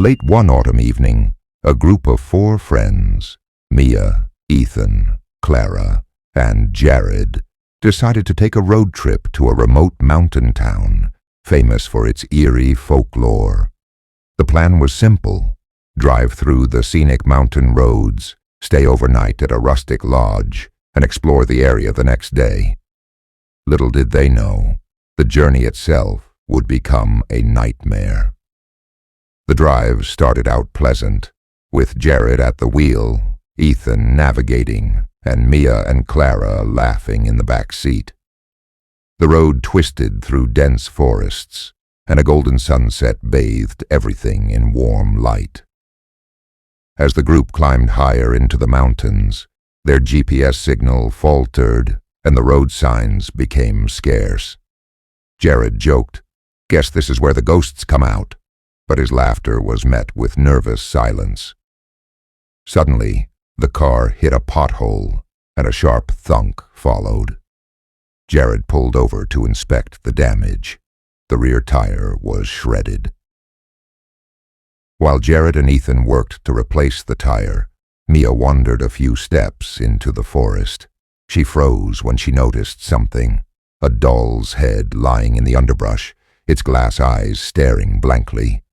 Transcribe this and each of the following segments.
Late one autumn evening, a group of 4 friends, Mia, Ethan, Clara, and Jared, decided to take a road trip to a remote mountain town famous for its eerie folklore. The plan was simple: drive through the scenic mountain roads, stay overnight at a rustic lodge, and explore the area the next day. Little did they know, the journey itself would become a nightmare. The drive started out pleasant, with Jared at the wheel, Ethan navigating, and Mia and Clara laughing in the back seat. The road twisted through dense forests, and a golden sunset bathed everything in warm light. As the group climbed higher into the mountains, their GPS signal faltered and the road signs became scarce. Jared joked, "Guess this is where the ghosts come out," but his laughter was met with nervous silence. Suddenly, the car hit a pothole, and a sharp thunk followed. Jared pulled over to inspect the damage. The rear tire was shredded. While Jared and Ethan worked to replace the tire, Mia wandered a few steps into the forest. She froze when she noticed something: a doll's head lying in the underbrush, its glass eyes staring blankly.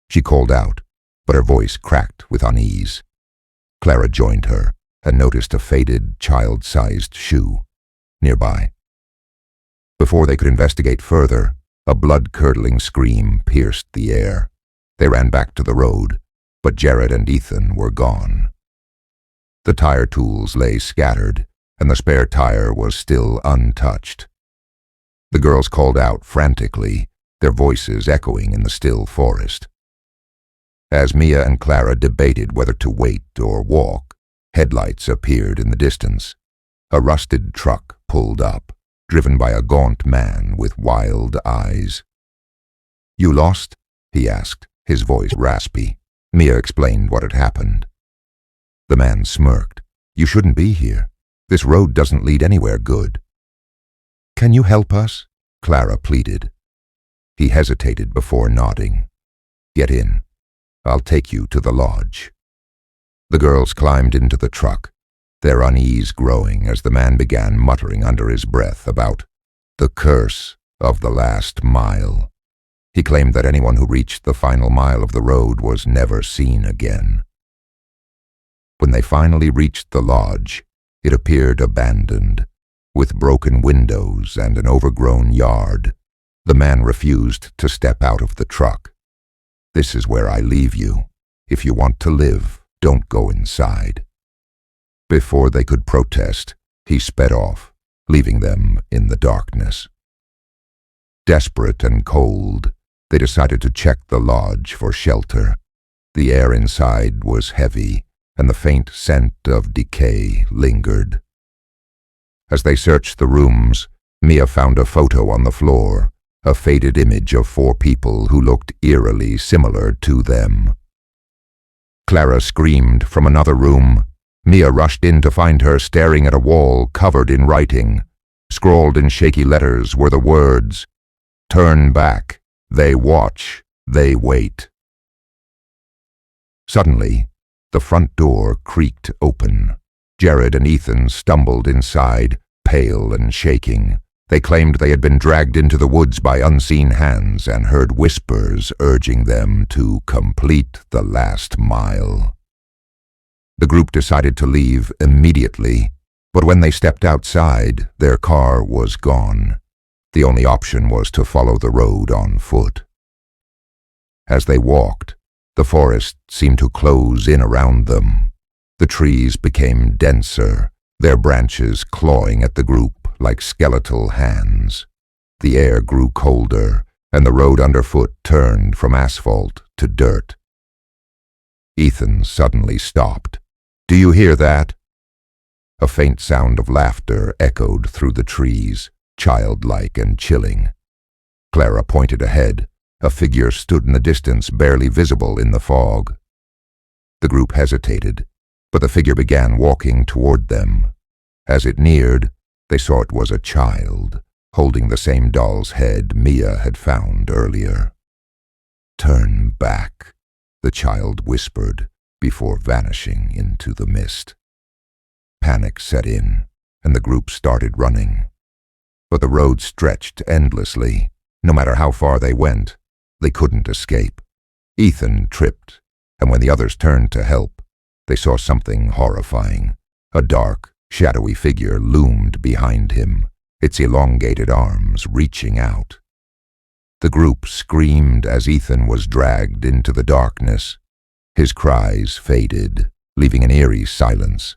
She called out, but her voice cracked with unease. Clara joined her and noticed a faded, child-sized shoe nearby. Before they could investigate further, a blood-curdling scream pierced the air. They ran back to the road, but Jared and Ethan were gone. The tire tools lay scattered, and the spare tire was still untouched. The girls called out frantically, their voices echoing in the still forest. As Mia and Clara debated whether to wait or walk, headlights appeared in the distance. A rusted truck pulled up, driven by a gaunt man with wild eyes. "You lost?" he asked, his voice raspy. Mia explained what had happened. The man smirked. "You shouldn't be here. This road doesn't lead anywhere good." "Can you help us?" Clara pleaded. He hesitated before nodding. "Get in. I'll take you to the lodge." The girls climbed into the truck, their unease growing as the man began muttering under his breath about the curse of the last mile. He claimed that anyone who reached the final mile of the road was never seen again. When they finally reached the lodge, it appeared abandoned, with broken windows and an overgrown yard. The man refused to step out of the truck. "This is where I leave you. If you want to live, don't go inside." Before they could protest, he sped off, leaving them in the darkness. Desperate and cold, they decided to check the lodge for shelter. The air inside was heavy, and the faint scent of decay lingered. As they searched the rooms, Mia found a photo on the floor, a faded image of 4 people who looked eerily similar to them. Clara screamed from another room. Mia rushed in to find her staring at a wall covered in writing. Scrawled in shaky letters were the words, "Turn back. They watch. They wait." Suddenly, the front door creaked open. Jared and Ethan stumbled inside, pale and shaking. They claimed they had been dragged into the woods by unseen hands and heard whispers urging them to complete the last mile. The group decided to leave immediately, but when they stepped outside, their car was gone. The only option was to follow the road on foot. As they walked, the forest seemed to close in around them. The trees became denser, their branches clawing at the group like skeletal hands. The air grew colder, and the road underfoot turned from asphalt to dirt. Ethan suddenly stopped. "Do you hear that?" A faint sound of laughter echoed through the trees, childlike and chilling. Clara pointed ahead. A figure stood in the distance, barely visible in the fog. The group hesitated, but the figure began walking toward them. As it neared, they saw it was a child, holding the same doll's head Mia had found earlier. "Turn back. the child whispered before vanishing into the mist. Panic set in, and the group started running. But the road stretched endlessly. No matter how far they went, they couldn't escape. Ethan tripped, and when the others turned to help, they saw something horrifying. A dark, shadowy figure loomed behind him, its elongated arms reaching out. The group screamed as Ethan was dragged into the darkness. His cries faded, leaving an eerie silence.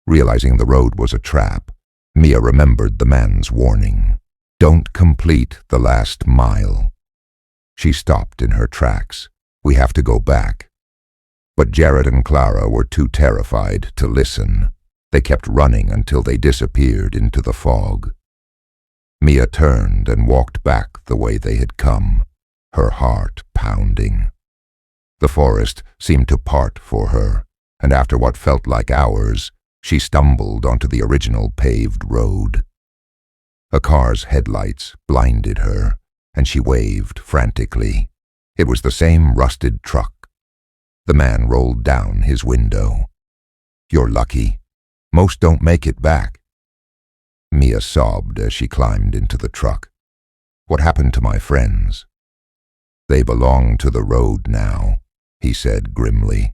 Realizing the road was a trap, Mia remembered the man's warning. Don't complete the last mile. She stopped in her tracks. We have to go back. But Jared and Clara were too terrified to listen. They kept running until they disappeared into the fog. Mia turned and walked back the way they had come, her heart pounding. The forest seemed to part for her, and after what felt like hours, she stumbled onto the original paved road. A car's headlights blinded her, and she waved frantically. It was the same rusted truck. The man rolled down his window. "You're lucky. Most don't make it back." Mia sobbed as she climbed into the truck. "What happened to my friends?" "They belong to the road now," he said grimly.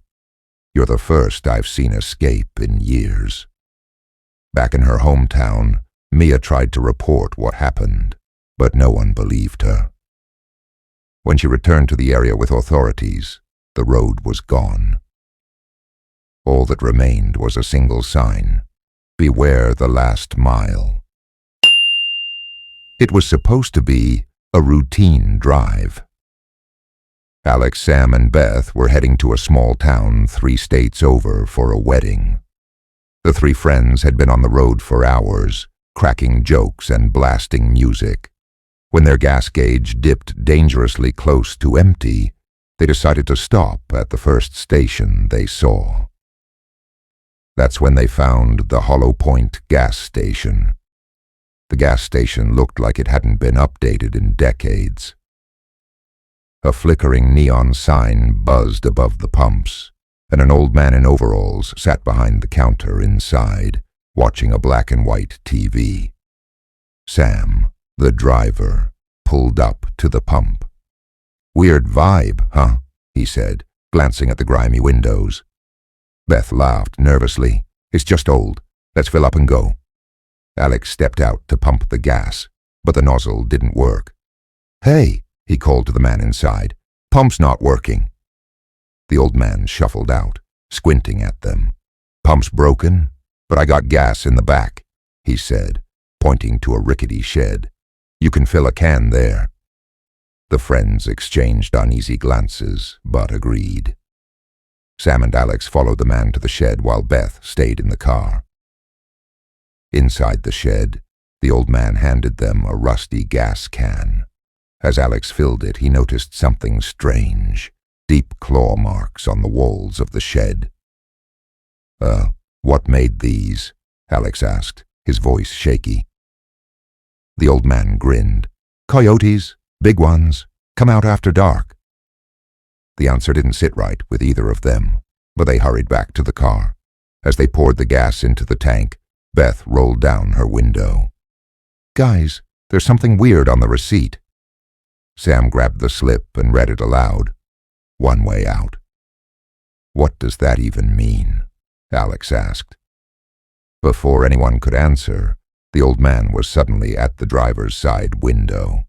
"You're the first I've seen escape in years." Back in her hometown, Mia tried to report what happened, but no one believed her. When she returned to the area with authorities, the road was gone. All that remained was a single sign: "Beware the last mile." It was supposed to be a routine drive. Alex, Sam, and Beth were heading to a small town 3 states over for a wedding. The 3 friends had been on the road for hours, cracking jokes and blasting music. When their gas gauge dipped dangerously close to empty, they decided to stop at the first station they saw. That's when they found the Hollow Point gas station. The gas station looked like it hadn't been updated in decades. A flickering neon sign buzzed above the pumps, and an old man in overalls sat behind the counter inside, watching a black and white TV. Sam, the driver, pulled up to the pump. "Weird vibe, huh?" he said, glancing at the grimy windows. Beth laughed nervously. "It's just old. Let's fill up and go." Alex stepped out to pump the gas, but the nozzle didn't work. "Hey," he called to the man inside. "Pump's not working." The old man shuffled out, squinting at them. "Pump's broken, but I got gas in the back," he said, pointing to a rickety shed. "You can fill a can there." The friends exchanged uneasy glances, but agreed. Sam and Alex followed the man to the shed while Beth stayed in the car. Inside the shed, the old man handed them a rusty gas can. As Alex filled it, he noticed something strange: deep claw marks on the walls of the shed. What made these?" Alex asked, his voice shaky. The old man grinned. "Coyotes, big ones, come out after dark." The answer didn't sit right with either of them, but they hurried back to the car. As they poured the gas into the tank, Beth rolled down her window. "Guys, there's something weird on the receipt." Sam grabbed the slip and read it aloud. "One way out." "What does that even mean?" Alex asked. Before anyone could answer, the old man was suddenly at the driver's side window.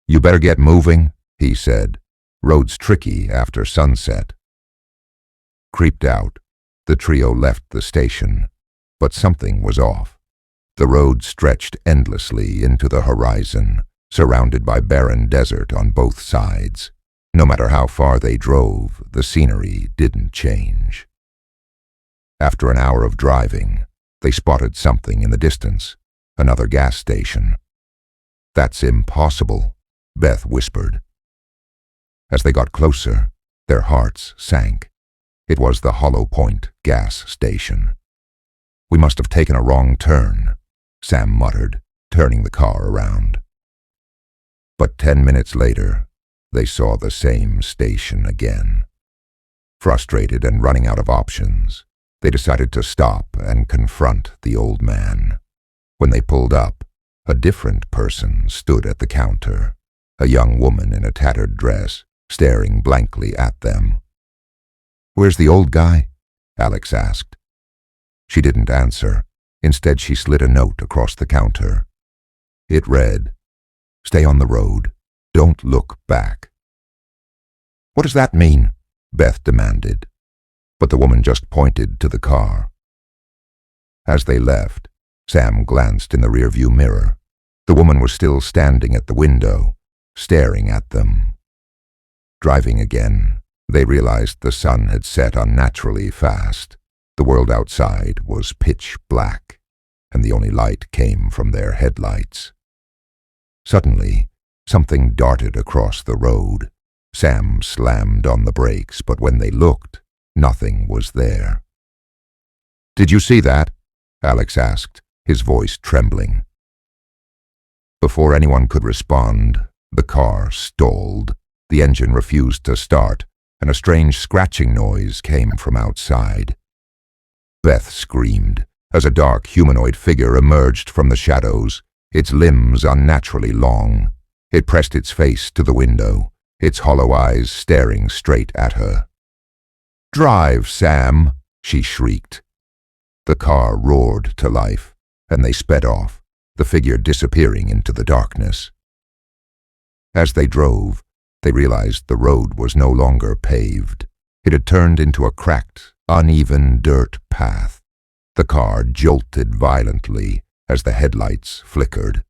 "You better get moving," he said. "Road's tricky after sunset." Creeped out, the trio left the station, but something was off. The road stretched endlessly into the horizon, surrounded by barren desert on both sides. No matter how far they drove, the scenery didn't change. After an hour of driving, they spotted something in the distance, another gas station. "That's impossible," Beth whispered. As they got closer, their hearts sank. It was the Hollow Point gas station. "We must have taken a wrong turn," Sam muttered, turning the car around. But 10 minutes later, they saw the same station again. Frustrated and running out of options, they decided to stop and confront the old man. When they pulled up, a different person stood at the counter, a young woman in a tattered dress, staring blankly at them. "Where's the old guy?" Alex asked. She didn't answer. Instead, she slid a note across the counter. It read, "Stay on the road. Don't look back." "What does that mean?" Beth demanded, but the woman just pointed to the car. As they left, Sam glanced in the rearview mirror. The woman was still standing at the window, staring at them. Driving again, they realized the sun had set unnaturally fast. The world outside was pitch black, and the only light came from their headlights. Suddenly, something darted across the road. Sam slammed on the brakes, but when they looked, nothing was there. "Did you see that?" Alex asked, his voice trembling. Before anyone could respond, the car stalled. The engine refused to start, and a strange scratching noise came from outside. Beth screamed as a dark humanoid figure emerged from the shadows, its limbs unnaturally long. It pressed its face to the window, its hollow eyes staring straight at her. "Drive, Sam!" she shrieked. The car roared to life, and they sped off, the figure disappearing into the darkness. As they drove, they realized the road was no longer paved. It had turned into a cracked, uneven dirt path. The car jolted violently as the headlights flickered.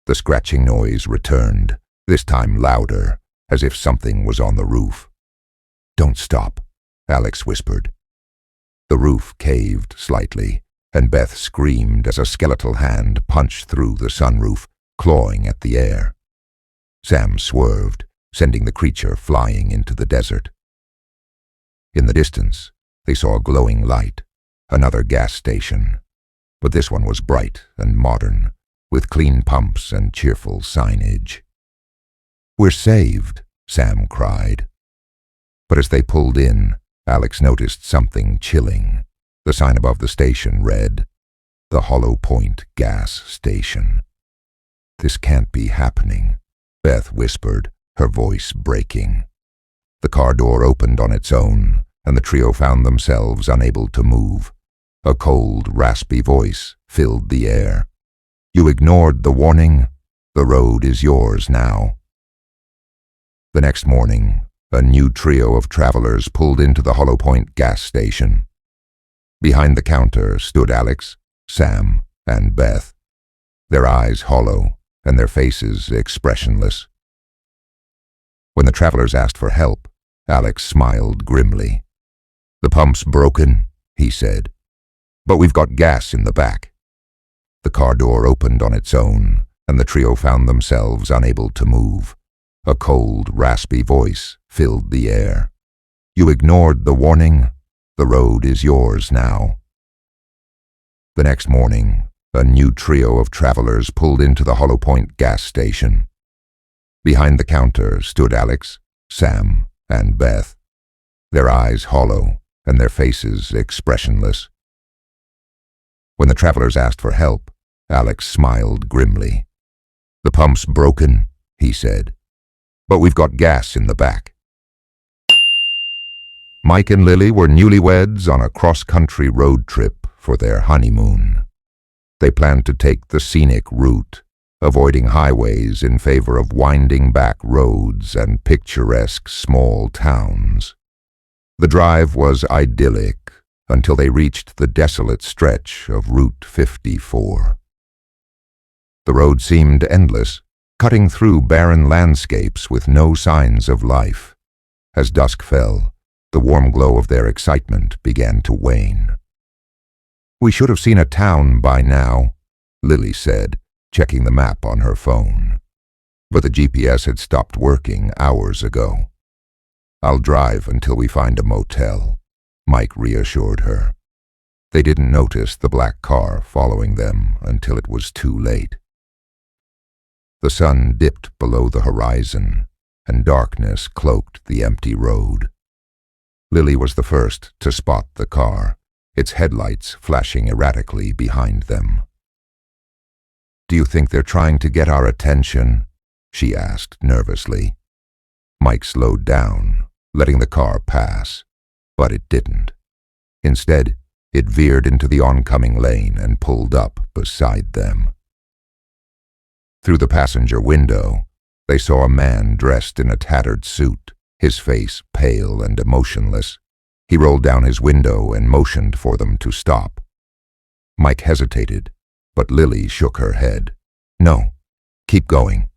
The scratching noise returned, this time louder, as if something was on the roof. "Don't stop," Alex whispered. The roof caved slightly, and Beth screamed as a skeletal hand punched through the sunroof, clawing at the air. Sam swerved, sending the creature flying into the desert. In the distance, they saw a glowing light, another gas station, but this one was bright and modern, with clean pumps and cheerful signage. "We're saved," Sam cried. But as they pulled in, Alex noticed something chilling. The sign above the station read, "The Hollow Point Gas Station." "This can't be happening," Beth whispered, her voice breaking. The car door opened on its own, and the trio found themselves unable to move. A cold, raspy voice filled the air. "You ignored the warning. The road is yours now." The next morning, a new trio of travelers pulled into the Hollow Point gas station. Behind the counter stood Alex, Sam, and Beth, their eyes hollow and their faces expressionless. When the travelers asked for help, Alex smiled grimly. "The pump's broken," he said, "but we've got gas in the back." The car door opened on its own, and the trio found themselves unable to move. A cold, raspy voice filled the air. "You ignored the warning. The road is yours now." The next morning, a new trio of travelers pulled into the Hollow Point gas station. Behind the counter stood Alex, Sam, and Beth, their eyes hollow and their faces expressionless. When the travelers asked for help, Alex smiled grimly. "The pump's broken," he said, "but we've got gas in the back." Mike and Lily were newlyweds on a cross-country road trip for their honeymoon. They planned to take the scenic route, avoiding highways in favor of winding back roads and picturesque small towns. The drive was idyllic until they reached the desolate stretch of Route 54. The road seemed endless, cutting through barren landscapes with no signs of life. As dusk fell, the warm glow of their excitement began to wane. "We should have seen a town by now," Lily said, checking the map on her phone. But the GPS had stopped working hours ago. "I'll drive until we find a motel," Mike reassured her. They didn't notice the black car following them until it was too late. The sun dipped below the horizon, and darkness cloaked the empty road. Lily was the first to spot the car, its headlights flashing erratically behind them. "Do you think they're trying to get our attention?" she asked nervously. Mike slowed down, letting the car pass, but it didn't. Instead, it veered into the oncoming lane and pulled up beside them. Through the passenger window, they saw a man dressed in a tattered suit, his face pale and emotionless. He rolled down his window and motioned for them to stop. Mike hesitated, but Lily shook her head. "No, keep going."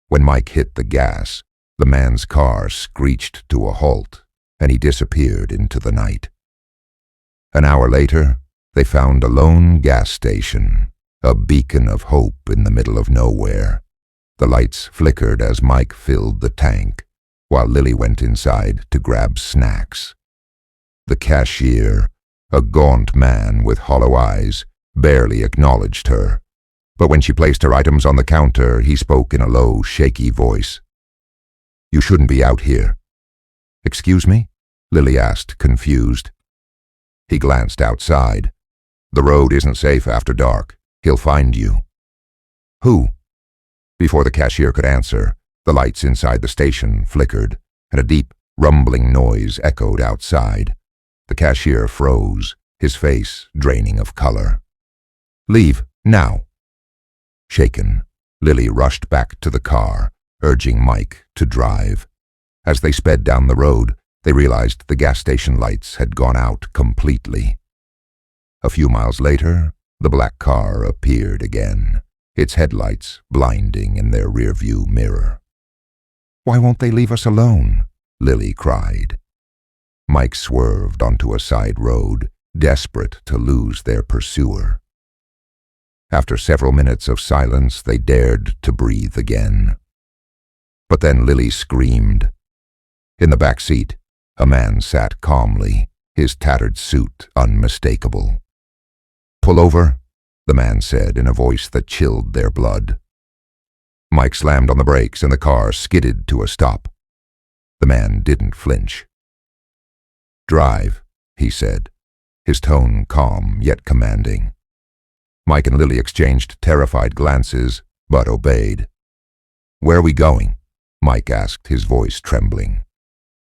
When Mike hit the gas, the man's car screeched to a halt, and he disappeared into the night. An hour later, they found a lone gas station, a beacon of hope in the middle of nowhere. The lights flickered as Mike filled the tank, while Lily went inside to grab snacks. The cashier, a gaunt man with hollow eyes, barely acknowledged her, but when she placed her items on the counter, he spoke in a low, shaky voice. "You shouldn't be out here." "Excuse me?" Lily asked, confused. He glanced outside. "The road isn't safe after dark. He'll find you." "Who?" Before the cashier could answer, the lights inside the station flickered, and a deep, rumbling noise echoed outside. The cashier froze, his face draining of color. "Leave, now." Shaken, Lily rushed back to the car, urging Mike to drive. As they sped down the road, they realized the gas station lights had gone out completely. A few miles later, the black car appeared again, its headlights blinding in their rearview mirror. "Why won't they leave us alone?" Lily cried. Mike swerved onto a side road, desperate to lose their pursuer. After several minutes of silence, they dared to breathe again. But then Lily screamed. In the back seat, a man sat calmly, his tattered suit unmistakable. "Pull over," the man said in a voice that chilled their blood. Mike slammed on the brakes and the car skidded to a stop. The man didn't flinch. "Drive," he said, his tone calm yet commanding. Mike and Lily exchanged terrified glances, but obeyed. "Where are we going?" Mike asked, his voice trembling.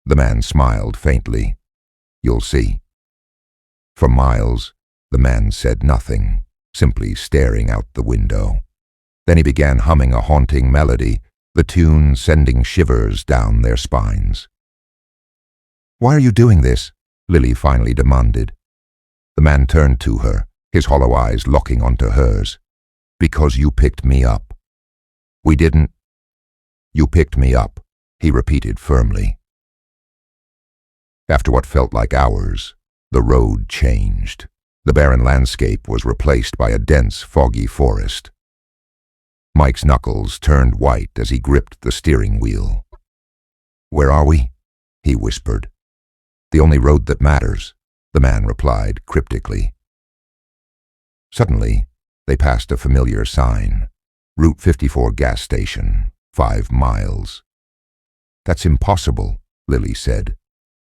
The man smiled faintly. "You'll see." For miles, the man said nothing, simply staring out the window. Then he began humming a haunting melody, the tune sending shivers down their spines. "Why are you doing this?" Lily finally demanded. The man turned to her, his hollow eyes locking onto hers. "Because you picked me up." "We didn't." "You picked me up," he repeated firmly. After what felt like hours, the road changed. The barren landscape was replaced by a dense, foggy forest. Mike's knuckles turned white as he gripped the steering wheel. "Where are we?" he whispered. "The only road that matters," the man replied cryptically. Suddenly, they passed a familiar sign. Route 54 gas station, 5 miles. "That's impossible," Lily said.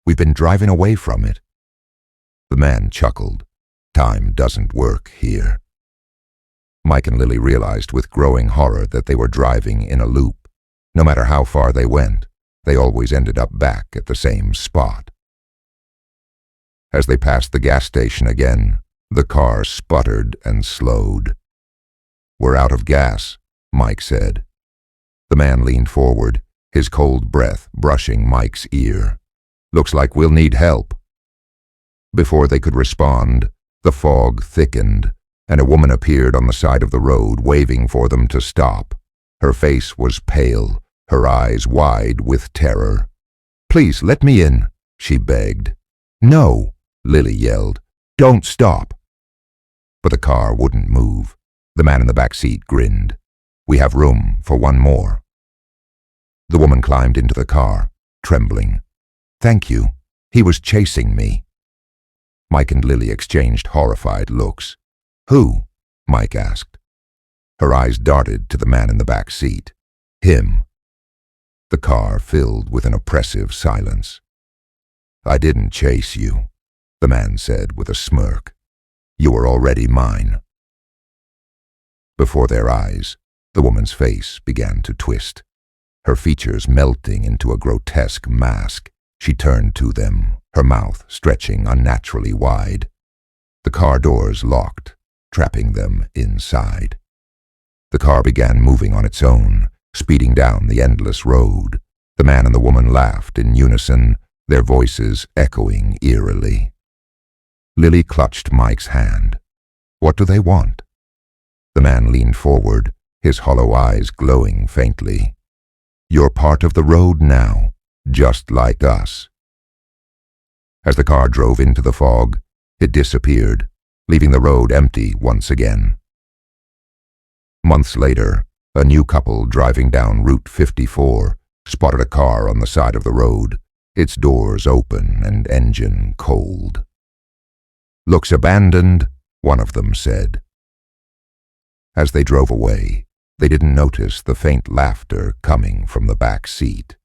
"We've been driving away from it." The man chuckled. "Time doesn't work here." Mike and Lily realized with growing horror that they were driving in a loop. No matter how far they went, they always ended up back at the same spot. As they passed the gas station again, the car sputtered and slowed. "We're out of gas," Mike said. The man leaned forward, his cold breath brushing Mike's ear. "Looks like we'll need help." Before they could respond, the fog thickened, and a woman appeared on the side of the road, waving for them to stop. Her face was pale, her eyes wide with terror. "Please, let me in," she begged. "No," Lily yelled. "Don't stop." But the car wouldn't move. The man in the back seat grinned. "We have room for one more." The woman climbed into the car, trembling. "Thank you. He was chasing me." Mike and Lily exchanged horrified looks. "Who?" Mike asked. Her eyes darted to the man in the back seat. "Him." the car filled with an oppressive silence. "I didn't chase you," the man said with a smirk. "You were already mine." Before their eyes, the woman's face began to twist. Her features melting into a grotesque mask, she turned to them, her mouth stretching unnaturally wide. The car doors locked, trapping them inside. The car began moving on its own, speeding down the endless road. The man and the woman laughed in unison, their voices echoing eerily. Lily clutched Mike's hand. "What do they want?" The man leaned forward, his hollow eyes glowing faintly. "You're part of the road now, just like us." As the car drove into the fog, it disappeared, leaving the road empty once again. Months later, a new couple driving down Route 54 spotted a car on the side of the road, its doors open and engine cold. "Looks abandoned," one of them said. As they drove away, they didn't notice the faint laughter coming from the back seat.